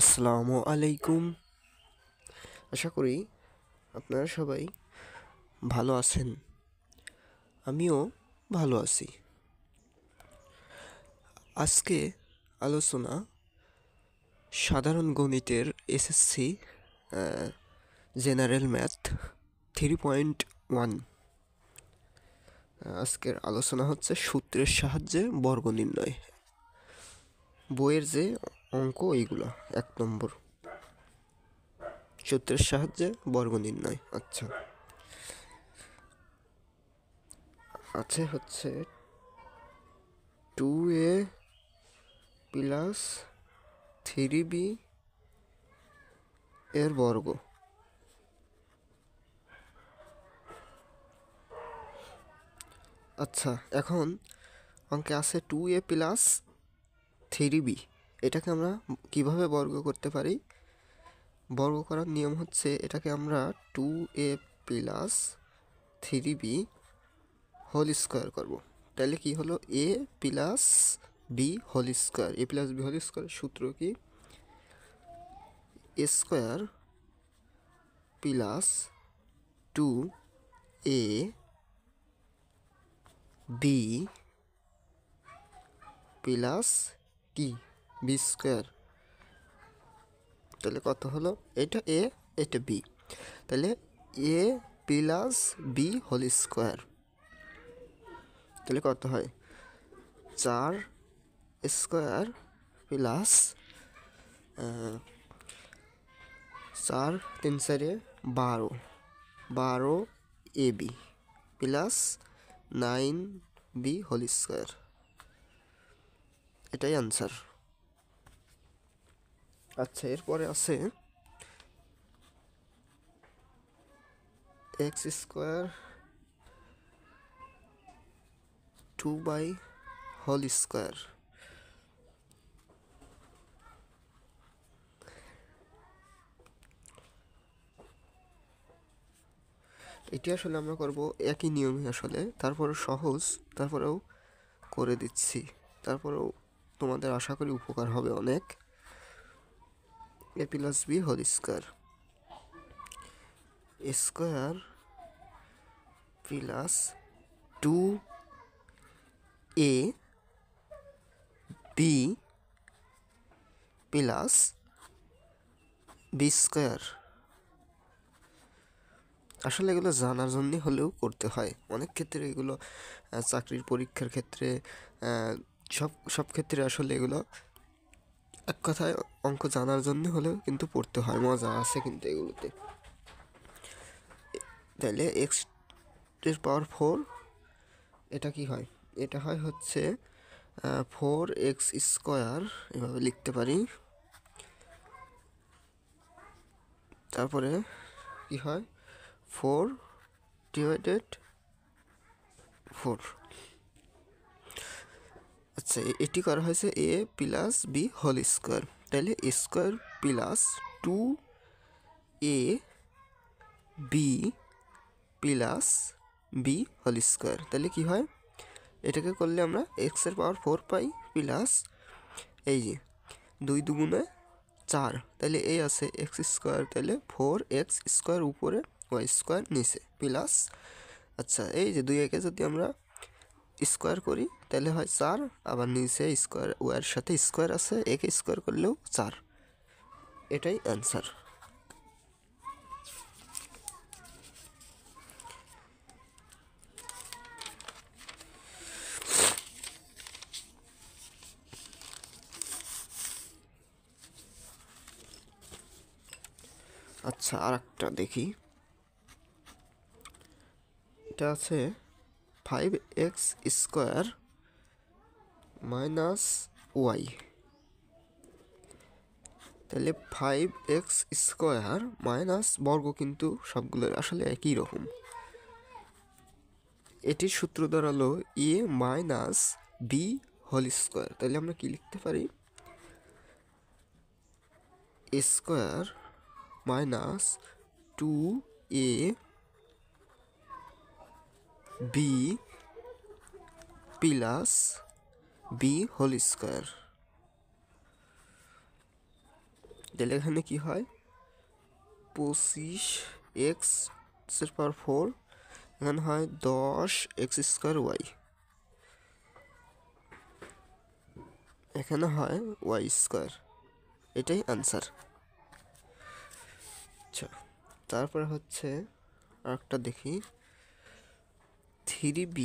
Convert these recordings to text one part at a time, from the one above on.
আসসালামু আলাইকুম। আশা করি আপনারা সবাই ভালো আছেন। আমিও ভালো আছি। আজকে আলোচনা সাধারণ গণিতের এসএসসি জেনারেল ম্যাথ 3.1। আজকের আলোচনা হচ্ছে সূত্রের সাহায্যে বর্গ নির্ণয়। বইয়ের যে অঙ্ক এইগুলো 1 নম্বর, সূত্রের সাহায্যে বর্গ নির্ণয়। আচ্ছা, আছে হচ্ছে 2a প্লাস 3b এর বর্গ। আচ্ছা, এখন অঙ্কে আছে 2a প্লাস 3b। এটাকে আমরা কিভাবে বর্গ করতে পারি? বর্গ করার নিয়ম হচ্ছে এটাকে আমরা 2a plus 3b whole square করবো। তাহলে কি হলো? a plus B whole square. A plus B whole square সূত্র কি? A square plus 2a B plus কি বি স্কোয়ার। তাহলে কত হলো? এটা এ, এটা বি। তাহলে A plus B whole square. তাহলে কত হয়? 4 square plus 4 3 4 12, 12 A B plus 9 B whole square. এটাই আনসার। আচ্ছা, এরপরে আছে X square 2 by whole square. এটি আসলে আমরা করব একই নিয়মে আসলে, তারপরে সহজ, তারপরেও করে দিচ্ছি, তারপরেও তোমাদের আশা করি উপকার হবে অনেক। A plus B whole square, square plus 2a B plus B square. আসলে এগুলো জানার জন্যই হলেও করতে হয়। অনেক ক্ষেত্রে এগুলো চাকরির পরীক্ষার ক্ষেত্রে, সব ক্ষেত্রে আসলে এগুলো এক কথায় অঙ্ক জানার জন্য হলেও কিন্তু পড়তে হয়। মজা আছে কিন্তু এগুলোতে। তাহলে এক্স এর পাওয়ার 4, এটা কি হয়? এটা হয় হচ্ছে 4x স্কোয়ার, এভাবে লিখতে পারি। তারপরে কি হয়? 4 ডিভাইডেড 4। আচ্ছা, এটি করা হয়েছে A plus B whole square. তাহলে square plus 2a B plus B whole square. তাহলে কি হয়? এটাকে করলে আমরা এক্সের পাওয়ার 4 পাই, প্লাস এই যে 2 দুগুণে 4। তাহলে এই আছে এক্স স্কোয়ার, তাহলে 4x স্কোয়ার উপরে, ওয়াই স্কোয়ার নিচে, প্লাস আচ্ছা এই যে 2 একে যদি আমরা স্কোয়ার করি তাহলে হয় 4, আবার নিচে স্কোয়ার, ওয়ার সাথে স্কোয়ার আছে, একে স্কোয়ার করলেও 4। এটাই অ্যান্সার। আচ্ছা, আর একটা দেখি। এটা আছে 5x স্কোয়ার মাইনাস ওয়াই। তাহলে 5x স্কোয়ার মাইনাস বর্গ, কিন্তু সবগুলোর আসলে একই রকম। এটির সূত্র দাঁড়ালো A minus B whole square. তাহলে আমরা কি লিখতে পারি? A square minus 2a B plus B whole square. তাহলে এখানে কি হয় 25x⁴, এখানে হয় 10x²y, এখানে হয় y², এটাই আনসার। আচ্ছা, তারপরে হচ্ছে আরেকটা দেখি 3b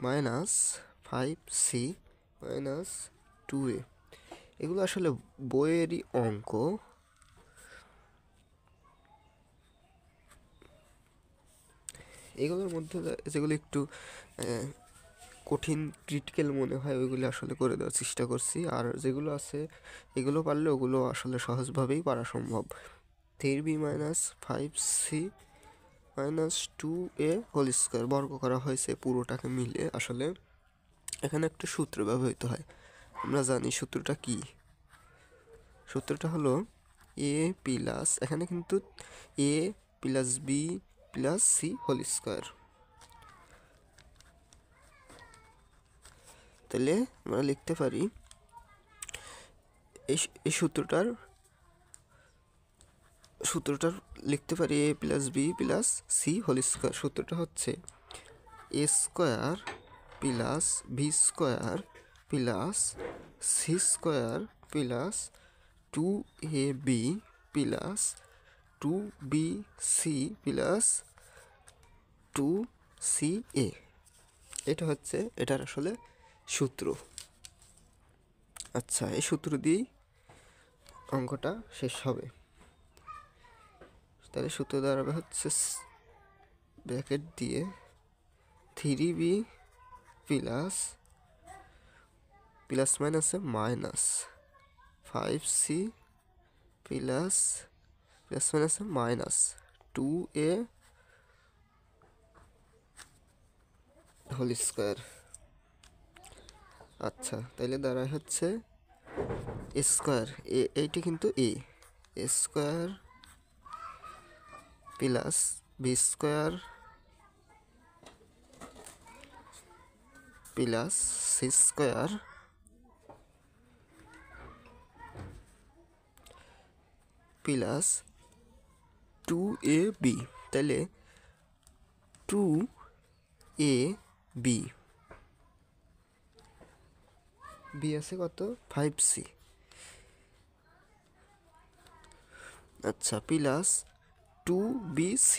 - 5c - 2a, এগুলো আসলে বইয়েরই অঙ্ক। এগুলোর মধ্যে যেগুলো একটু কঠিন ক্রিটিক্যাল মনে হয় ওইগুলো আসলে করে দেওয়ার চেষ্টা করছি, আর যেগুলো আছে এগুলো পারলে ওগুলো আসলে সহজভাবেই পারা সম্ভব। 3b - 5c - 2a² বর্গ করা হয়েছে পুরোটাকে মিলে। আসলে এখানে একটা সূত্র ব্যবহৃত হয়, আমরা জানি সূত্রটা কি। সূত্রটা হলো a প্লাস, এখানে কিন্তু a plus B plus C whole square. তাহলে আমরা লিখতে পারি এই সূত্রটার লিখতে পারি a plus B plus C whole square. সূত্রটা হচ্ছে a square plus B square plus C square plus 2ab plus 2bc plus 2ca, এটা হচ্ছে এটার আসলে সূত্র। আচ্ছা, এই সূত্র দিয়েই অঙ্কটা শেষ হবে। তাহলে সূত্র দাঁড়াবে হচ্ছে ব্র্যাকেট দিয়ে 3b প্লাস প্লাস মাইনাসে মাইনাস 5c প্লাস প্লাস মাইনাসে মাইনাস 2a হোল স্কোয়ার। আচ্ছা, তাইলে দাঁড়ায় হচ্ছে স্কোয়ার, এইটা কিন্তু A square plus B square plus C square plus 2ab, তাহলে 2ab, বি আছে কত 5c। আচ্ছা, প্লাস 2bc,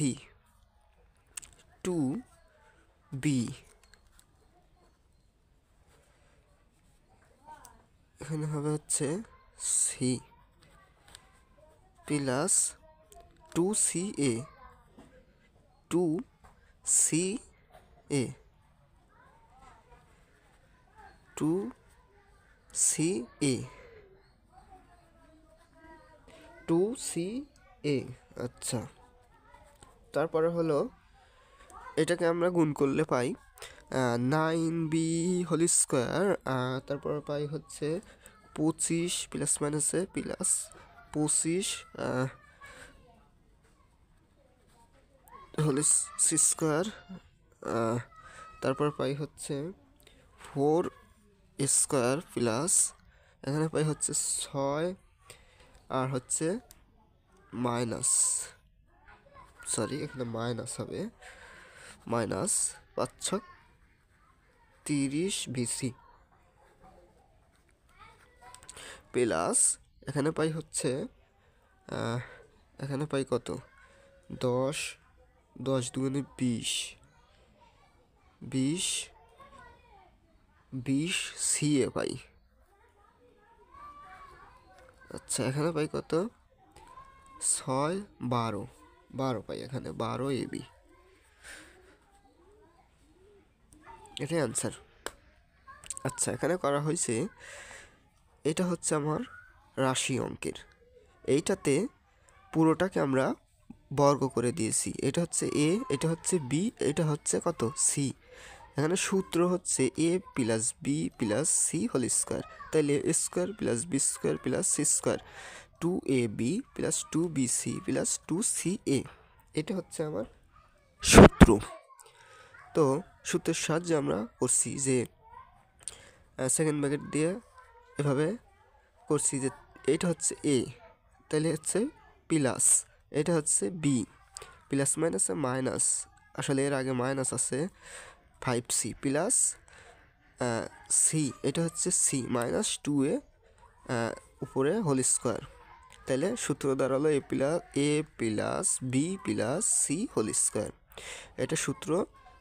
2b, এখানে হবে হচ্ছে C plus 2ca, 2ca, 2ca, 2ca। আচ্ছা, তারপরে হলো এটাকে আমরা গুণ করলে পাই 9b হোল স্কোয়ার, তারপর পাই হচ্ছে 25 প্লাস মাইনাসে প্লাস 25 হোল স্কোয়ার, তারপর পাই হচ্ছে 4 স্কোয়ার প্লাস এখানে পাই হচ্ছে 6, আর হচ্ছে মাইনাস, সরি এখানে মাইনাস হবে, মাইনাস 5 30bc প্লাস এখানে পাই হচ্ছে এখানে পাই কত 10, 10 দুগুণে 20, 20ca পাই। আচ্ছা, এখানে পাই কত 6, 12, 12 পাই, এখানে 12ab, এটাই আনসার। আচ্ছা, এখানে করা হয়েছে এটা হচ্ছে আমার রাশি অঙ্কের, এইটাতে পুরোটাকে আমরা বর্গ করে দিয়েছি। এটা হচ্ছে এ, এটা হচ্ছে বি, এটা হচ্ছে কত সি। এখানে সূত্র হচ্ছে A plus B plus C whole square, তাইলে A square plus B square plus C square 2ab plus 2bc plus 2ca, এটা হচ্ছে আমার সূত্র। তো সূত্রের সাহায্যে আমরা করছি যে সেকেন্ড ব্র্যাকেট দিয়ে এভাবে করছি যে এইটা হচ্ছে এ, তাহলে হচ্ছে প্লাস, এটা হচ্ছে বি, প্লাস মাইনাসে মাইনাস, আসলে এর আগে মাইনাস আছে 5c প্লাস সি, এটা হচ্ছে সি মাইনাস 2a উপরে হোল স্কোয়ার। তাহলে সূত্র দাঁড়ালো A plus B plus C whole square. এটা সূত্র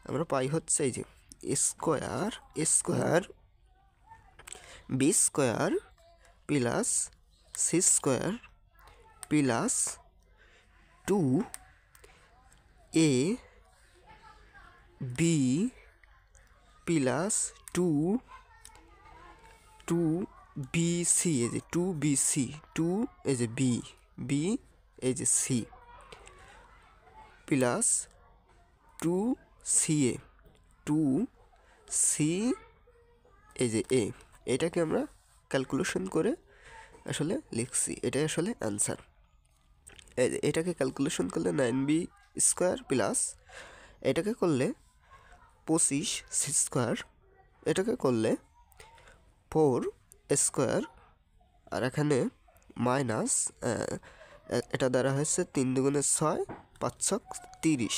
আমরা পাই হচ্ছে এই যে square square B square plus C square plus 2a B plus 2bc, এই যে 2bc, 2 এই যে বি এই যে সি প্লাস 2ca, 2c এই যে এ। এটাকে আমরা ক্যালকুলেশন করে আসলে লিখছি, এটাই আসলে অ্যান্সার। এটাকে ক্যালকুলেশন করলে 9b স্কোয়ার প্লাস এটাকে করলে 25c স্কোয়ার, এটাকে করলে 4 স্কোয়ার, আর এখানে মাইনাস এটা দ্বারা হচ্ছে 3 দুগুণে 6, 5 ছক 30,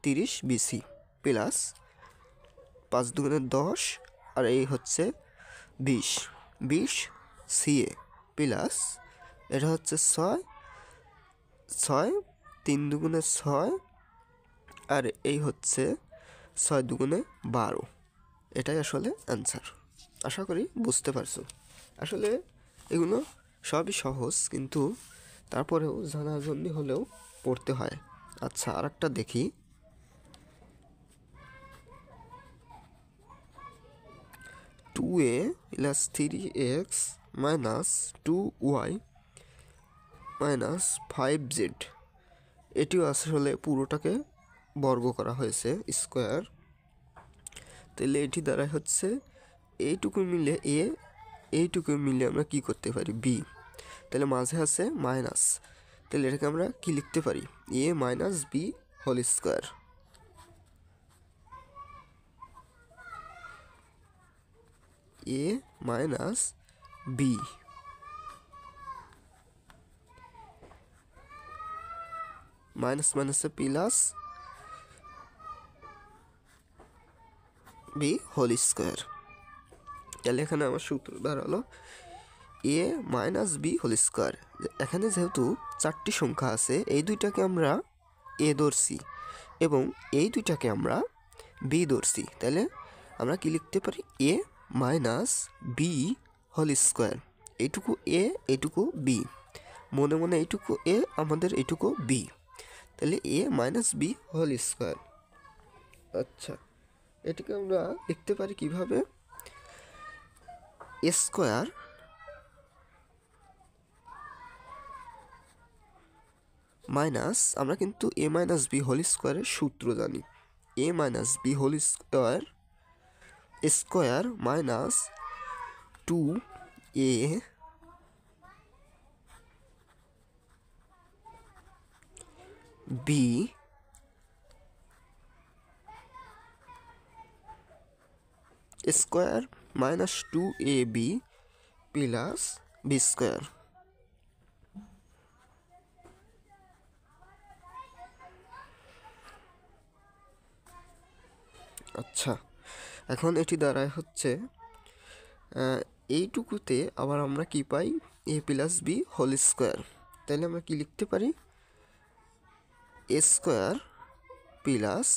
30 বিসি প্লাস 5 দুগুণে 10, আর এই হচ্ছে 20, 20 সিএ প্লাস এটা হচ্ছে 6, 6 3 দুগুণে 6, আর এই হচ্ছে 6 দুগুণে 12। এটাই আসলে অ্যান্সার। আশা করি বুঝতে পারছো। আসলে এগুলো সবই সহজ, কিন্তু তারপরেও জানার জন্য হলেও পড়তে হয়। আচ্ছা, আর একটা দেখি। 2a plus 3x minus 2y minus 5z, এটিও আসলে পুরোটাকে বর্গ করা হয়েছে স্কোয়ার। তাহলে এটি দ্বারা হচ্ছে এইটুকু মিলে এ, এইটুকু মিলে আমরা কি করতে পারি বি, তাহলে মাঝে আছে মাইনাস, তাহলে এটাকে আমরা কি লিখতে পারি এ মাইনাস বি হোল স্কোয়ার। এ মাইনাস বি মাইনাস মাইনাসে প্লাস বি হোল স্কোয়ার। তাহলে এখানে আমার সূত্র দাঁড়ালো A minus B whole square. এখানে যেহেতু 4টি সংখ্যা আছে, এই দুইটাকে আমরা এ ধরছি এবং এই দুইটাকে আমরা বি ধরছি, তাহলে আমরা কি লিখতে পারি এ মাইনাস বি হোল স্কোয়ার। এইটুকু এ, এইটুকু বি, মনে মনে এইটুকু এ, আমাদের এইটুকু বি, তাহলে এ মাইনাস বি হোল স্কোয়ার। আচ্ছা, এটাকে আমরা লিখতে পারি কিভাবে এ স্কোয়ার মাইনাস, আমরা কিন্তু এ মাইনাস বি হোল স্কোয়ারের সূত্র জানি, A minus B whole square square minus 2a B square minus 2ab plus B square. আচ্ছা, এখন এটি দ্বারাই হচ্ছে এইটুকুতে আবার আমরা কি পাই A plus B whole square, তাহলে আমরা কি লিখতে পারি A square plus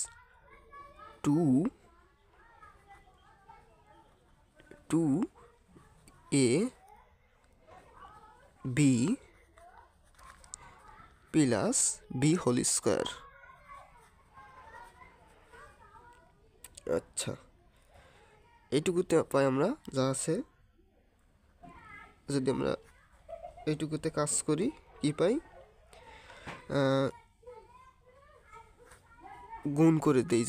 2a B plus B whole square. আচ্ছা, এইটুকুতে পাই আমরা যা আছে, যদি আমরা এইটুকুতে কাজ করি কি পাই, গুণ করে দেই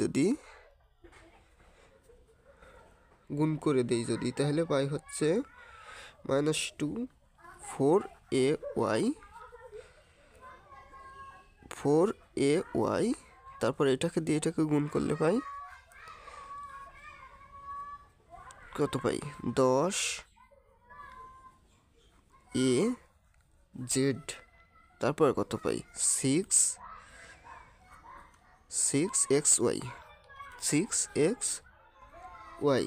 যদি, তাহলে পাই হচ্ছে মাইনাস 2 4ay, তারপর এটাকে দিয়ে এটাকে গুণ করলে পাই কত পাই 10a জেড, তারপরে কত পাই 6x y,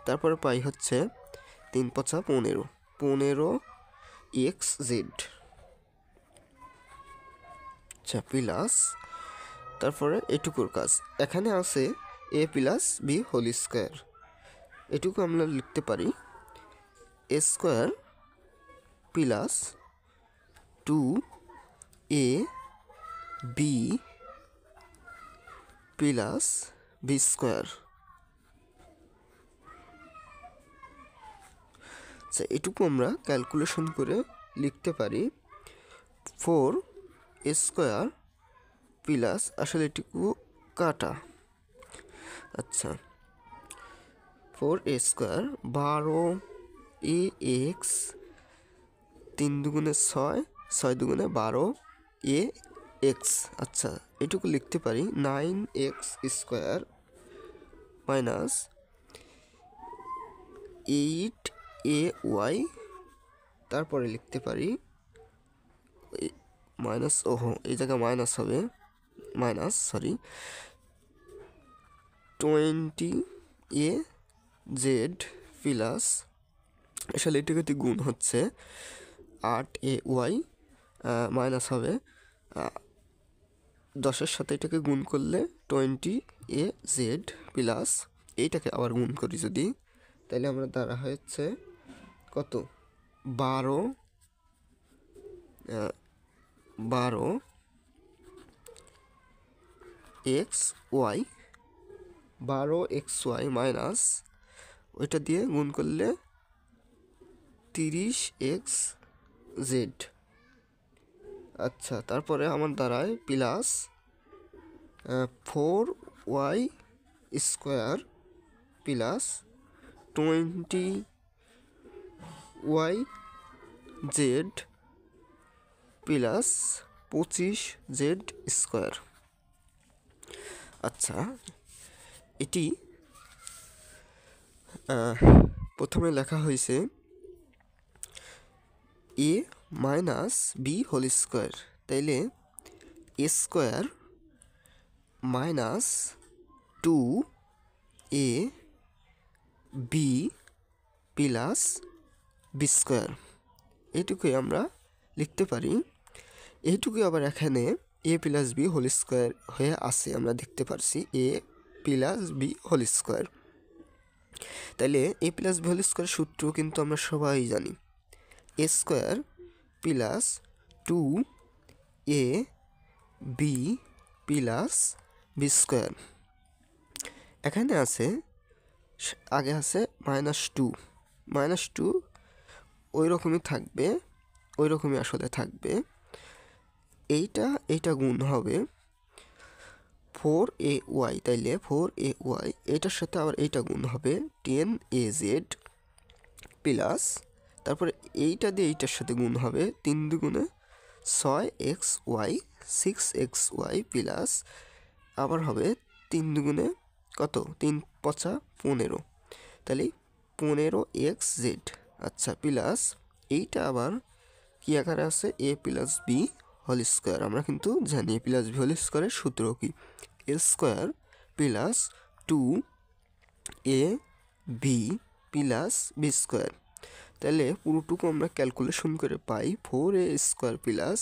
তারপরে পাই হচ্ছে 3 × 5 = 15xz। আচ্ছা প্লাস, তারপরে এটুকুর কাজ এখানে আছে a + b হোল স্কোয়ার, এটুকু আমরা লিখতে পারি a square plus 2ab plus b square. আচ্ছা এটুকু আমরা ক্যালকুলেশন করে লিখতে পারি 4a স্কোয়ার প্লাস, আসলে এটুকু কাটা, আচ্ছা 4a স্কোয়ার 12ax, 3 দুগুণে 6, 6 দুগুণে 12ax। আচ্ছা এটুকু লিখতে পারি 9x স্কোয়ার মাইনাস 8ay, তারপরে লিখতে পারি মাইনাস, এই জায়গায় মাইনাস হবে, সরি 20az প্লাস, আসলে এটুকুতে গুণ হচ্ছে 8ay, মাইনাস হবে 10-এর সাথে এটাকে গুণ করলে 20az প্লাস, এইটাকে আবার গুণ করি যদি, তাহলে আমরা দ্বারা হচ্ছে কত 12xy মাইনাস ওইটা দিয়ে গুণ করলে 30xz। আচ্ছা তারপরে আমার দ্বারায় plus 4y square plus 20yz plus 25z square. আচ্ছা এটি প্রথমে লেখা হয়েছে a minus B whole square, তাইলে a square minus 2ab plus B square, এইটুকুই আমরা লিখতে পারি। এইটুকুই আবার এখানে a + b হোল স্কোয়ার হয়ে আসে, আমরা দেখতে পারছি a + b হোল স্কোয়ার। তাহলে a + b হোল স্কোয়ার সূত্র কিন্তু আমরা সবাই জানি, a square plus 2ab plus B square. এখানে আছে আগে আছে -2 ওই রকমই থাকবে, আসলে থাকবে। এইটা গুণ হবে 4ay, তাইলে 4ay, এটার সাথে আবার এইটা গুণ হবে 10az প্লাস, তারপরে এইটা দিয়ে এইটার সাথে গুণ হবে 3 দুগুণে 6xy 6xy প্লাস, আবার হবে 3 দুগুণে কত 3 × 5 = 15, তাহলে 15xz। আচ্ছা প্লাস এইটা আবার কি আকারে আছে a + b হোল স্কোয়ার, আমরা কিন্তু জানি a + b হোল স্কোয়ারের সূত্র কি, a square plus 2ab plus B square. তাহলে পুরোটুকু আমরা ক্যালকুলেশন করে পাই 4a square plus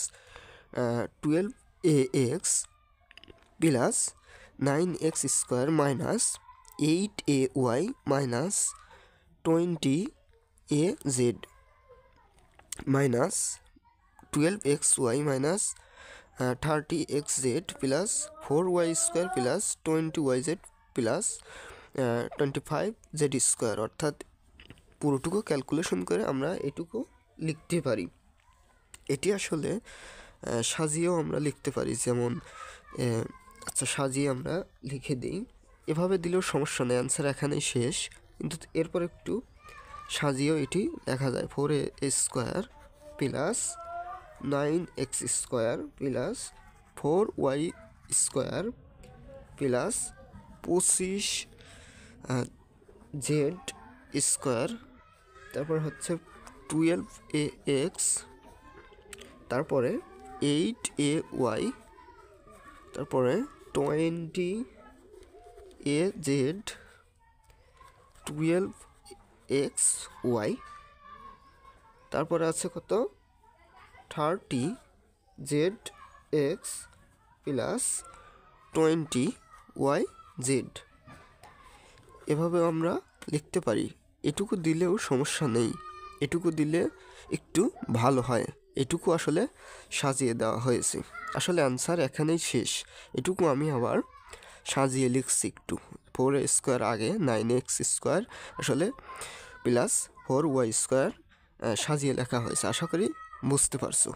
12ax plus 9x square minus 8ay minus 20az minus 12xy minus 30xz plus 4y square plus 20yz plus 25z square, অর্থাৎ পুরোটুকু calculation করে আমরা এটুকু লিখতে পারি। এটি আসলে সাজিয়েও আমরা লিখতে পারি, যেমন আচ্ছা সাজিয়ে আমরা লিখে দিই, এভাবে দিলেও সমস্যা নেই, অ্যান্সার এখানেই শেষ, কিন্তু এরপর একটু সাজিয়েও এটি লেখা যায় 4a square plus 9x square plus 4y square plus 25z square, তারপর হচ্ছে 12ax তারপরে 8ay, তারপরে 20az, 12xy, তারপরে আছে কত 30zx প্লাস 20yz। এভাবে আমরা লিখতে পারি। এটুকু দিলেও সমস্যা নেই, এটুকু দিলে একটু ভালো হয়। এটুকু আসলে সাজিয়ে দেওয়া হয়েছে। আসলে অ্যান্সার এখানেই শেষ। এটুকু আমি আবার সাজিয়ে লিখছি একটু। 4a² আগে 9x² আসলে প্লাস 4y² সাজিয়ে লেখা হয়েছে। আশা করি বুঝতে পারছো।